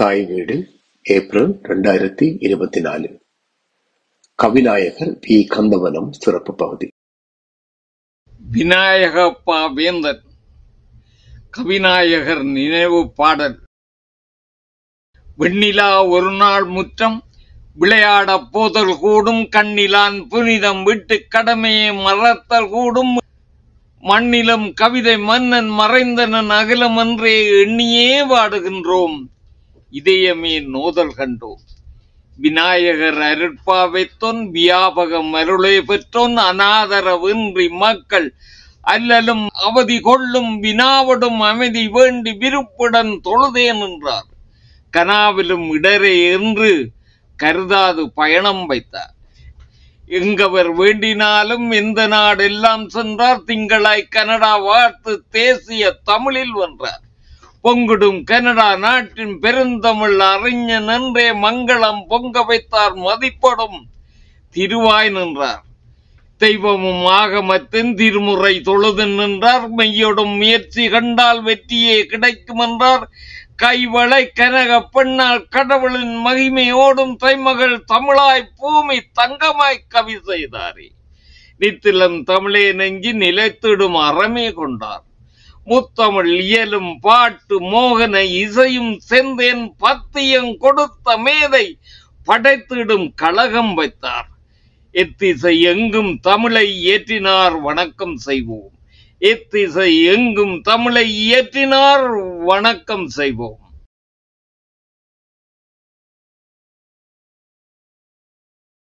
தாய் வீடு April 2024. கவிநாயகர் we. Kandavanam சிறப்பு பகுதி. விநாயகப்பா வேந்தன் கவிநாயகர் நினைவு பாடல். வெண்ணிலா ஒரு நாள் முற்றம் விளையாட போதல் கூடும், கண்ணிலான் புனிதம் விட்டு கடமையை மறத்தல் கூடும், மண்ணிலும் கவிதை மன்னன் மறைந்தனன் அகிலம் என்றே எண்ணியே வாடுகின்றோம், இதயமே நோதல் கண்டோம். விநாயகர் அருட்பாவைத்தோன் வியாபகம் அருளை பெற்றோன், அநாதரவின்றி மக்கள் அல்லலும் அவதி கொள்ளும், வினாவடும் அமைதி வேண்டி விருப்புடன் தொழுதேன் என்றார். கனாவிலும் இடரே என்று கருதாது பயணம் வைத்தார். எங்கவர் வேண்டினாலும் எந்த நாடெல்லாம் சென்றார், திங்களாய் கனடா வாழ்த்து தேசிய தமிழில் வென்றார். பொங்குடும் கனடா நாட்டின் பெருந்தமிழ் அறிஞன் என்றே மங்களம் பொங்க வைத்தார், மதிப்படும் திருவாய் நின்றார். தெய்வமும் ஆகமத்தின் திருமுறை தொழுது நின்றார், மெய்யொடும் முயற்சி கண்டால் வெற்றியே கிடைக்கும் என்றார். கைவளை கனக பெண்ணால் கடவுளின் மகிமையோடும் தைமகள் தமிழாய் பூமி தங்கமாய் கவி செய்தாரே. நித்திலம் தமிழே நெஞ்சி நிலைத்திடும் அறமே கொண்டார். முத்தமிழ் இயலும் பாட்டு மோகன இசையும் செந்தேன் பத்தியம் கொடுத்த மேதை படைத்திடும் கழகம் வைத்தார். எத்திசை எங்கும் தமிழை இயற்றினார், வணக்கம் செய்வோம். எத்திசை எங்கும் தமிழை இயற்றினார், வணக்கம் செய்வோம்.